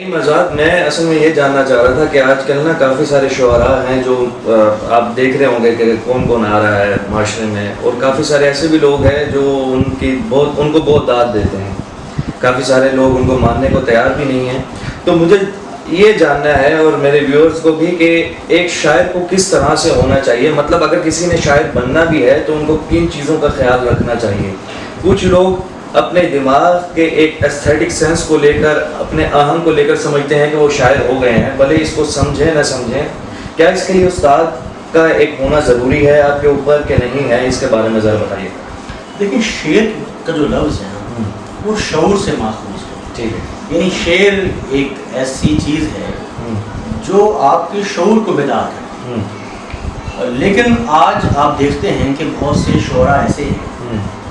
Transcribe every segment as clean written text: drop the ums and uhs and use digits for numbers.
مزاق میں اصل میں یہ جاننا چاہ رہا تھا کہ آج کل نا کافی سارے شعراء ہیں جو آپ دیکھ رہے ہوں گے کہ کون کون آ رہا ہے معاشرے میں، اور کافی سارے ایسے بھی لوگ ہیں جو ان کو بہت داد دیتے ہیں، کافی سارے لوگ ان کو ماننے کو تیار بھی نہیں ہیں۔ تو مجھے یہ جاننا ہے اور میرے ویورز کو بھی کہ ایک شاعر کو کس طرح سے ہونا چاہیے، مطلب اگر کسی نے شاعر بننا بھی ہے تو ان کو کن چیزوں کا خیال رکھنا چاہیے۔ کچھ لوگ اپنے دماغ کے ایک ایستھیٹک سینس کو لے کر، اپنے آہنگ کو لے کر سمجھتے ہیں کہ وہ شاعر ہو گئے ہیں، بھلے اس کو سمجھیں نہ سمجھیں۔ کیا اس کے لیے استاد کا ایک ہونا ضروری ہے آپ کے اوپر کہ نہیں ہے؟ اس کے بارے میں ذرا بتائیے۔ دیکھیں، شعر کا جو لفظ ہے وہ شعور سے ماخوذ ہے، ٹھیک ہے، یعنی شعر ایک ایسی چیز ہے جو آپ کے شعور کو بیدار ہے۔ لیکن آج آپ دیکھتے ہیں کہ بہت سے شعراء ایسے ہیں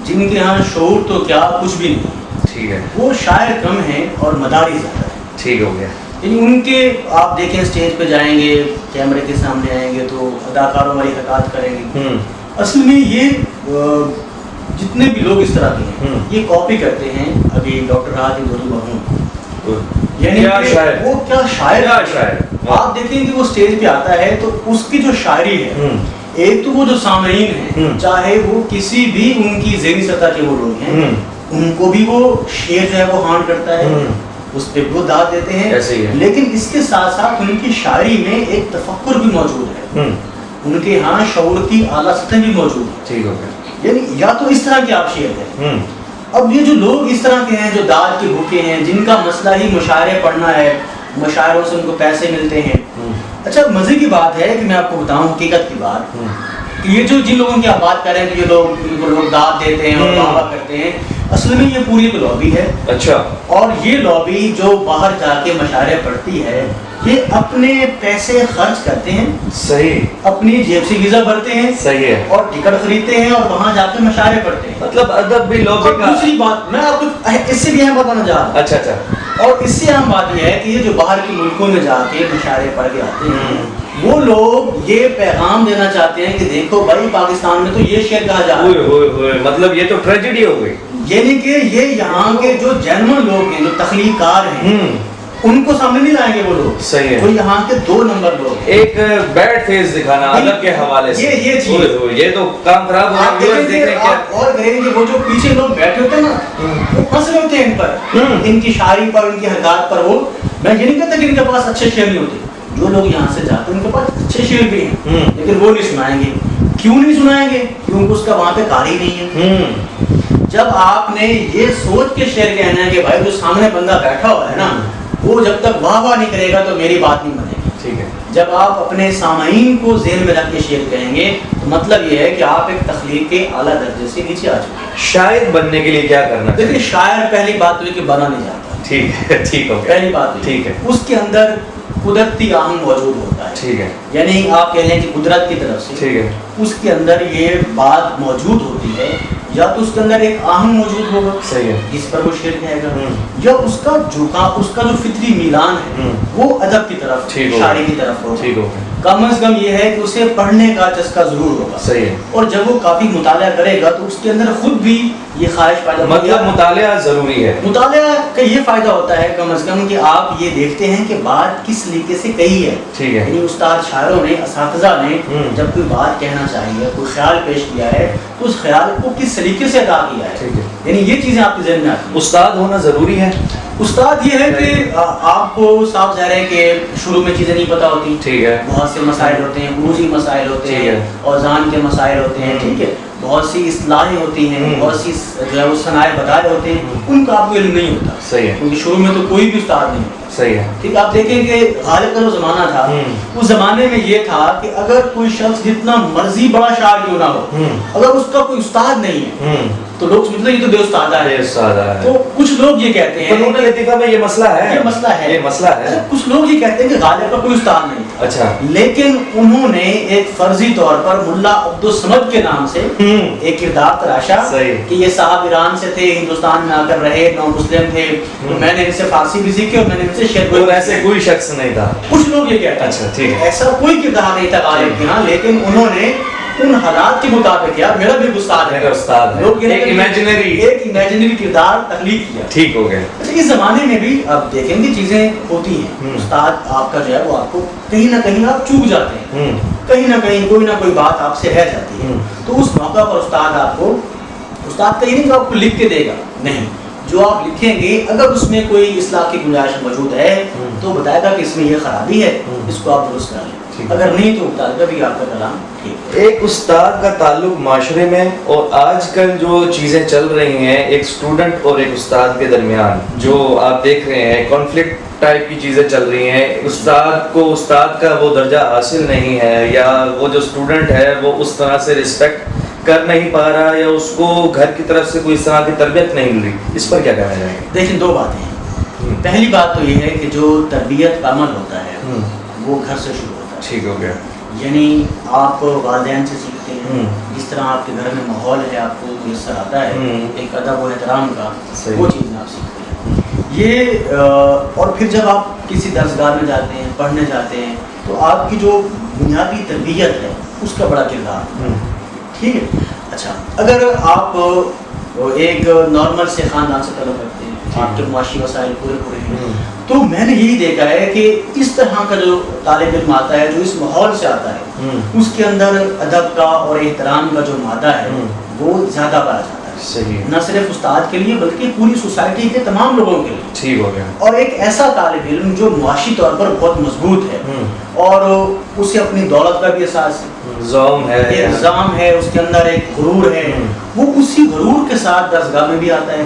جن کے ہاں شعور تو کیا کچھ بھی نہیں، ٹھیک ہے، وہ شاعر کم ہیں اور مداری زیادہ ہے۔ ٹھیک ہو گیا۔ یعنی ان کے آپ دیکھیں اسٹیج پہ جائیں گے، کیمرے کے سامنے آئیں گے تو اداکاروں والی حرکات کریں گے۔ اصل میں یہ جتنے بھی لوگ اس طرح کے ہیں یہ کاپی کرتے ہیں۔ ابھی ڈاکٹر راحت اندوری مرحوم، یعنی وہ کیا شاعر آپ دیکھیں کہ وہ اسٹیج پہ آتا ہے تو اس کی جو شاعری ہے، ایک تو وہ جو سامعین ہیں، چاہے وہ کسی بھی ان کی ذہنی سطح کے وہ لوگ ہیں، ان کو بھی وہ شعر جو ہے وہ ہانٹ کرتا ہے، اس پہ وہ داد دیتے ہیں۔ لیکن اس کے ساتھ ساتھ ان کی شاعری میں ایک تفکر بھی موجود ہے، ان کے ہاں شعور کی اعلیٰ سطح بھی موجود ہے۔ ٹھیک ہو گیا۔ یعنی یا تو اس طرح کے آپ شعر ہیں۔ اب یہ جو لوگ اس طرح کے ہیں جو داد کے بھوکے ہیں، جن کا مسئلہ ہی مشاعرے پڑھنا ہے، مشاعروں سے ان کو پیسے ملتے ہیں۔ اچھا، مزے کی بات ہے کہ میں آپ کو بتاؤں حقیقت کی بات، کہ یہ جو جن لوگوں کی آپ بات کر رہے ہیں کہ یہ لوگ ان کو لوگ داد دیتے ہیں اور واہ کرتے ہیں، اصل میں یہ پوری ایک لابی ہے۔ اچھا، اور یہ لابی جو باہر جا کے مشاعرے پڑھتی ہے، یہ اپنے پیسے خرچ کرتے ہیں، صحیح، اپنی جیب سے ویزا بھرتے ہیں، صحیح ہے، اور ٹکٹ خریدتے ہیں اور وہاں جا کے مشاعرے پڑھتے ہیں۔ مطلب ادب بھی لوبی کا۔ دوسری بات میں آپ کو اس سے بھی اہم بتانا چاہ رہا ہوں۔ اچھا، اور اس سے اہم بات یہ ہے کہ یہ جو باہر کے ملکوں میں جا کے مشاعرے پڑھ کے آتے ہیں، وہ لوگ یہ پیغام دینا چاہتے ہیں کہ دیکھو بھائی، پاکستان میں تو یہ شعر کہا جا رہا ہے، مطلب یہ تو ٹریجڈی ہو گئی۔ یعنی کہ یہ یہاں کے جو جینون لوگ ہیں، جو تخلیق کار ہیں، ان کو سامنے نہیں لائیں گے وہ لوگ۔ صحیح ہے، جو یہاں کے 2 نمبر لوگ ہیں۔ ایک بیڈ فیس دکھانا ادب کے حوالے سے، یہ چیز، یہ تو کام خراب ہو آپ اور کہیں گے وہ جو پیچھے لوگ بیٹھے ہوتے ہیں نا، وہ ہنس رہے ہوتے ہیں ان پر، ان کی شاعری پر، ان کی حرکات پر۔ وہ میں یہ نہیں کہتا کہ ان کے پاس اچھے شعر نہیں ہوتے، جو لوگ یہاں سے جاتے ہیں ان کے پاس اچھے شعر بھی ہیں، لیکن وہ نہیں سنائیں گے۔ کیوں نہیں سنائیں گے؟ کیونکہ اس کا وہاں پہ قاری نہیں ہے۔ جب آپ نے یہ سوچ کے شعر کہنا ہے کہ بھائی جو سامنے بندہ بیٹھا ہوا ہے نا، وہ جب تک واہ واہ نہیں کرے گا تو میری بات نہیں بنے گی۔ ٹھیک ہے، جب آپ اپنے سامعین کو ذہن میں رکھ کے شعر کہیں گے تو مطلب یہ ہے کہ آپ ایک تخلیق کے اعلیٰ درجے سے نیچے آ چکے ہیں۔ شاعر بننے کے لیے کیا کرنا چاہیے؟ دیکھیں، شاعر پہلی بات تو یہ کہ بنا نہیں جاتا۔ ٹھیک ہے، ٹھیک ہو گیا، پہلی بات ٹھیک ہے، اس کے اندر قدرتی آہنگ موجود ہوتا ہے۔ ٹھیک ہے، یعنی آپ کہہ لیں کہ قدرت کی طرف سے ٹھیک ہے، اس کے اندر یہ بات موجود ہوتی ہے، یا تو اس کے اندر ایک آہنگ موجود ہوگا، صحیح ہے، جس پر وہ شعر کہے گا، یا اس کا جھکاؤ، اس کا جو فطری میلان ہے وہ ادب کی طرف، شاعری کی طرف ہوگا۔ ٹھیک ہو گیا، کم از کم یہ ہے کہ اسے پڑھنے کا چسکا ضرور ہوگا۔ صحیح ہے، اور جب وہ کافی مطالعہ کرے گا تو اس کے اندر خود بھی یہ خواہش پیدا ہوگی۔ مطلب مطالعہ ضروری ہے۔ مطالعہ کا یہ فائدہ ہوتا ہے کم از کم کہ آپ یہ دیکھتے ہیں کہ بات کس طریقے سے کہی ہے۔ ٹھیک ہے، یعنی استاد شاعروں نے، اساتذہ نے جب کوئی بات کہنا چاہیے، کوئی خیال پیش کیا ہے تو اس خیال کو کس طریقے سے ادا کیا ہے۔ ٹھیک ہے، یعنی یہ چیزیں آپ کے ذہن میں آتی ہیں۔ استاد ہونا ضروری ہے۔ استاد یہ ہے کہ آپ کو صاف ظاہر ہے کہ شروع میں چیزیں نہیں پتہ ہوتی، ٹھیک ہے، بہت سے مسائل ہوتے ہیں، عروضی مسائل ہوتے ہیں، اوزان کے مسائل ہوتے ہیں، ٹھیک ہے، بہت سی اصطلاحیں ہوتی ہیں، بہت سی جو ہے وہ صنائع بتائے ہوتے ہیں، ان کا آپ کو علم نہیں ہوتا۔ صحیح ہے، کیونکہ شروع میں تو کوئی بھی استاد نہیں ہوتا۔ صحیح ہے، ٹھیک، آپ دیکھیں کہ غالب کا جو زمانہ تھا، اس زمانے میں یہ تھا کہ اگر کوئی شخص جتنا مرضی بڑا شاعر کیوں نہ ہو، اگر اس کا کوئی استاد نہیں ہے تو لوگ سمجھتے ہیں یہ تو بے استادہ ہے۔ تو کچھ لوگ یہ کہتے ہیں، فنون لطیفہ میں یہ مسئلہ ہے، یہ مسئلہ ہے، یہ مسئلہ ہے۔ کچھ لوگ یہ کہتے ہیں کہ غالب کا کوئی استاد نہیں تھا، اچھا، لیکن انہوں نے ایک فرضی طور پر ملا عبدالصمد کے نام سے ایک کردار تراشا کہ یہ صاحب ایران سے تھے، ہندوستان میں آ کر رہے، نو مسلم تھے، تو میں نے ان سے فارسی بھی سیکھی اور میں نے ان سے شعر اور ایسے کوئی شخص نہیں تھا۔ کچھ لوگ یہ کہتے ہیں، اچھا، ٹھیک ہے، ایسا کوئی کردار نہیں تھا غالب کے ہاں، لیکن انہوں نے ان حالات کے مطابق یار میرا بھی استاد ہے، استاد ہے، لوگ ایک امیجنری کردار تخلیق کیا. ٹھیک ہو گیا. اچھا اس زمانے میں بھی آپ دیکھیں گے چیزیں ہوتی ہیں. استاد آپ کا جو ہے وہ آپ کو کہیں نہ کہیں آپ چوک جاتے ہیں، کہیں نہ کہیں کوئی نہ کوئی بات آپ سے رہ جاتی ہے. تو اس موقع پر استاد کہیں نہیں کہ آپ کو لکھ کے دے گا، نہیں، جو آپ لکھیں گے اگر اس میں کوئی اصلاح کی گنجائش موجود ہے تو بتائے گا کہ اس میں یہ خرابی ہے، اس کو آپ درست کر لیں. اگر نہیں تو بتا دے گا بھی آپ کا کلام ٹھیک. ایک استاد کا تعلق معاشرے میں اور آج کل جو چیزیں چل رہی ہیں ایک اسٹوڈنٹ اور ایک استاد کے درمیان جو آپ دیکھ رہے ہیں کانفلکٹ ٹائپ کی چیزیں چل رہی ہیں. استاد کا وہ درجہ حاصل نہیں ہے یا وہ جو اسٹوڈنٹ ہے وہ اس طرح سے رسپیکٹ کر نہیں پا رہا یا اس کو گھر کی طرف سے کوئی اس طرح کی تربیت نہیں مل رہی. اس پر کیا کہنا چاہیں گے؟ دیکھیں دو باتیں ہیں. پہلی بات تو یہ ہے کہ جو تربیت کا عمل ہوتا ہے وہ گھر سے شروع ہوتا ہے. ٹھیک ہو گیا. یعنی آپ والدین سے سیکھتے ہیں، جس طرح آپ کے گھر میں ماحول ہے آپ کو میسر آتا ہے ایک ادب و احترام کا، وہ چیزیں آپ سیکھتے ہیں. یہ اور پھر جب آپ کسی درسگاہ میں جاتے ہیں پڑھنے جاتے ہیں تو آپ کی جو بنیادی تربیت ہے اس کا بڑا کردار. ٹھیک ہے. اچھا اگر آپ ایک نارمل سے خاندان سے تعلق رکھتے ہیں، آپ کے معاشی وسائل پورے ہیں، تو میں نے یہی دیکھا ہے کہ اس طرح کا جو طالب علم آتا ہے جو اس ماحول سے آتا ہے اس کے اندر ادب کا اور احترام کا جو مادہ ہے وہ زیادہ پایا جاتا ہے. صحیح. نہ صرف استاد کے لیے بلکہ پوری سوسائٹی کے تمام لوگوں کے لیے. ٹھیک ہو گیا. اور ایک ایسا طالب علم جو معاشی طور پر بہت مضبوط ہے اور اسے اپنی دولت کا بھی احساس ہے، الزام ہے، اس کے اندر ایک غرور ہے، وہ اسی غرور کے ساتھ درسگاہ میں بھی آتا ہے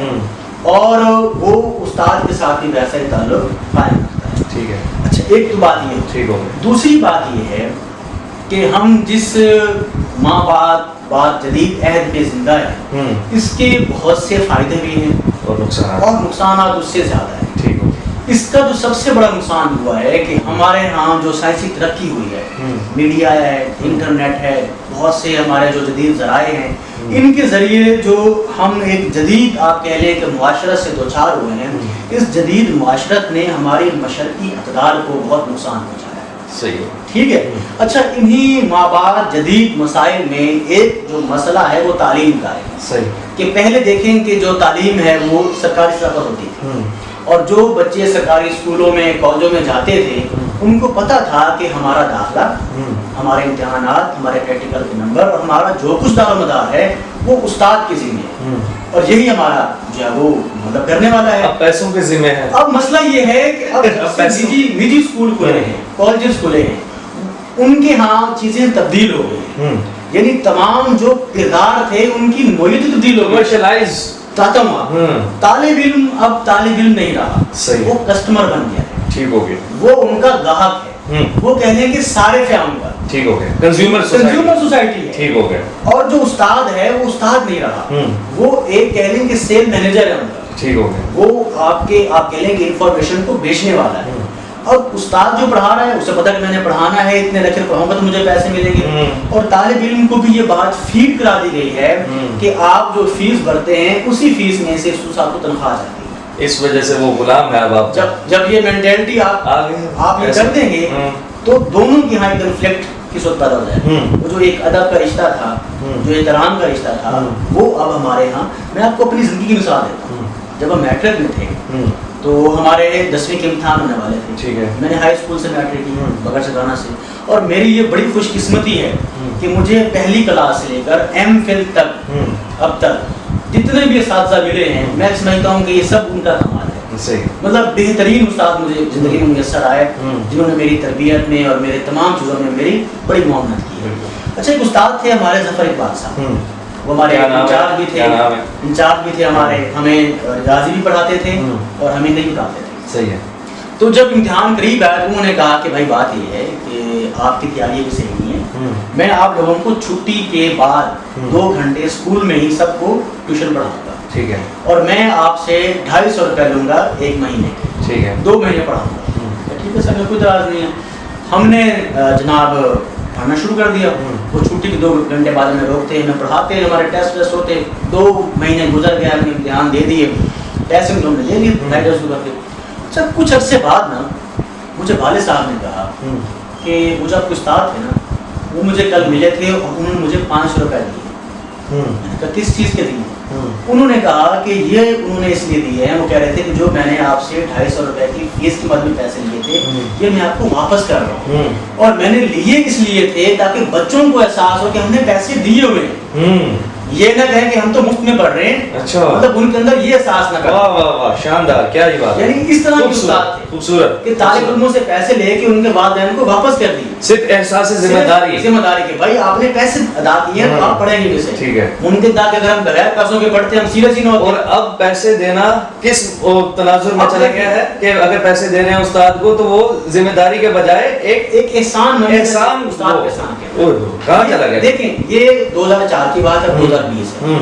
اور وہ استاد کے ساتھ بھی ویسا ہی تعلق قائم کرتا ہے. ٹھیک ہے. اچھا ایک تو بات یہ ہے. ٹھیک ہو گیا. دوسری بات یہ ہے کہ ہم جس ماں بعد جدید عہد میں زندہ ہیں اس کے بہت سے فائدے بھی ہیں اور نقصانات اس سے زیادہ ہیں. ٹھیک ہو. اس کا جو سب سے بڑا نقصان ہوا ہے کہ ہمارے ہاں جو سائنسی ترقی ہوئی ہے، میڈیا ہے، انٹرنیٹ ہے، بہت سے ہمارے جو جدید ذرائع ہیں، ان کے ذریعے جو ہم ایک جدید آپ کہہ لیں کہ معاشرت سے دوچار ہوئے ہیں، اس جدید معاشرت نے ہماری مشرقی اقدار کو بہت نقصان پہنچایا ہے. صحیح. ٹھیک ہے. اچھا انہی مابعد جدید مسائل میں ایک جو مسئلہ ہے وہ تعلیم کا ہے. صحیح. کہ پہلے دیکھیں کہ جو تعلیم ہے وہ سرکاری سطح پر ہوتی تھی اور جو بچے سرکاری اسکولوں میں کالجوں میں جاتے تھے ان کو پتہ تھا کہ ہمارا داخلہ، ہمارے امتحانات، ہمارے پریکٹیکل کے نمبر اور ہمارا جو کچھ دار و مدار ہے وہ استاد کے ذمہ ہے اور یہی ہمارا جو ہے وہ مطلب کرنے والا ہے. اب پیسوں کے ذمہ ہے. اب مسئلہ یہ ہے کہ اب نجی اسکول کھلے ہیں، کالجز کھلے ہیں، ان کے ہاں چیزیں تبدیل ہو گئی ہیں. یعنی تمام جو کردار تھے ان کی نوعیت تبدیل ہو گئی. طالب علم اب طالب علم نہیں رہا، وہ کسٹمر بن گیا ہے. ٹھیک ہو گیا. وہ ان کا گاہک ہے، وہ کہہ لیں کہ سارے فیام کا. ٹھیک ہو گیا. کنزیومر سوسائٹی ہے. ٹھیک ہو گیا. اور جو استاد ہے وہ استاد نہیں رہا، وہ ایک کہہ لیں کہ سیل مینیجر ہے ان کا. ٹھیک ہو گیا. وہ آپ کہہ لیں کہ انفارمیشن کو بیچنے والا ہے. اور استاد جو پڑھا رہا ہے اسے پتہ کہ میں نے پڑھانا ہے، اتنے لیکچر پڑھاؤں گا تو مجھے پیسے ملیں گے. اور طالب علم کو بھی یہ بات فیڈ کرا دی گئی ہے کہ آپ جو فیس بھرتے ہیں اسی فیس میں سے آپ کو تنخواہ جاتی ہے. اس وجہ سے وہ غلام ہے. اب آپ جب یہ مینٹلٹی آپ یہ کر دیں گے تو دونوں کی یہاں کنفلکٹ کی صورت پیدا ہو جائے. وہ جو ایک ادب کا رشتہ تھا، جو احترام کا رشتہ تھا، وہ اب ہمارے ہاں. میں آپ کو اپنی زندگی کی مثال دیتا ہوں. جب ہم میٹرک میں تھے تو ہمارے 10ویں کے امتحان ہونے والے تھے. ٹھیک ہے. میں نے ہائی اسکول سے میٹرک کی بغیر سگانا سے، اور میری یہ بڑی خوش قسمتی ہے کہ مجھے پہلی کلاس سے لے کر ایم فل تک اب تک جتنے بھی اساتذہ ملے ہیں میں سمجھتا ہوں کہ یہ سب ان کا کمال ہے. مطلب بہترین استاد مجھے زندگی میں میسر آئے جنہوں نے میری تربیت میں اور میرے تمام چیزوں میں میری بڑی معاونت کی ہے. اچھا ایک استاد تھے ہمارے ظفر اقبال صاحب، وہ ہمارے انچارج بھی تھے ہمارے. ہمیں ریاضی بھی پڑھاتے تھے اور ہمیں نہیں پڑھاتے تھے. صحیح ہے. تو جب امتحان قریب آیا تو انہوں نے کہا کہ بھائی بات یہ ہے کہ آپ کی تیاری بھی صحیح نہیں ہے، میں آپ لوگوں کو چھٹی کے بعد 2 گھنٹے اسکول میں ہی سب کو ٹیوشن پڑھاؤں گا. ٹھیک ہے. اور میں آپ سے 250 روپے لوں گا 1 مہینے. ٹھیک ہے. 2 مہینے پڑھاؤں گا. ٹھیک ہے سر، کوئی اعتراض نہیں ہے. ہم نے جناب پڑھانا شروع کر دیا. وہ چھٹی کے 2 گھنٹے بعد ہمیں روکتے، ہمیں پڑھاتے، ہمارے ٹیسٹ ہوتے. 2 مہینے گزر گیا، ہم نے امتحان دے دیے، ٹیسٹ ہم نے لے لیے شروع کر کے. اچھا کچھ عرصے بعد نا مجھے والد صاحب نے کہا کہ وہ جب کوئی استاد تھے نا وہ مجھے کل ملے تھے اور انہوں نے مجھے 500 روپے دیے. میں نے کہا کس چیز کے دیے؟ انہوں نے کہا کہ یہ انہوں نے اس لیے دیے ہیں, وہ کہہ رہے تھے کہ جو میں نے آپ سے 250 روپے کی فیس کے بعد میں پیسے لیے تھے یہ میں آپ کو واپس کر رہا ہوں, اور میں نے لیے اس لیے تھے تاکہ بچوں کو احساس ہو کہ ہم نے پیسے دیے ہوئے ہیں, یہ نہ کہیں کہ ہم تو مفت میں پڑھ رہے ہیں. اچھا, مطلب ان کے اندر یہ احساس نہ کریں. واہ واہ واہ, شاندار, کیا ہی بات ہے. یعنی اس طرح کے استاد تھے خوبصورت کہ طالب علموں سے پیسے لے کے ان کے والدین کو واپس کر دیے, صرف احساس ذمہ داری کہ بھائی آپ نے پیسے ادا کیے ہیں تو آپ پڑھیں گے کیسے. ٹھیک ہے. ممکن تھا کہ اگر ہم بغیر پیسوں کے پڑھتے ہم سیریس ہی نہ ہوتے. اور اب پیسے دینا کس تناظر میں چلا گیا ہے کہ اگر پیسے دے رہے ہیں استاد کو تو وہ ذمہ داری کے بجائے ایک احسان استاد کا احسان کہاں چلا گیا. دیکھیں یہ 2004 کی بات ہے, 2020 ہے,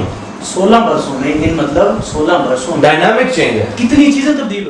16 برسوں میں ان مطلب 16 برسوں میں ڈائنامک چینج ہے, کتنی چیزیں تبدیل ہو.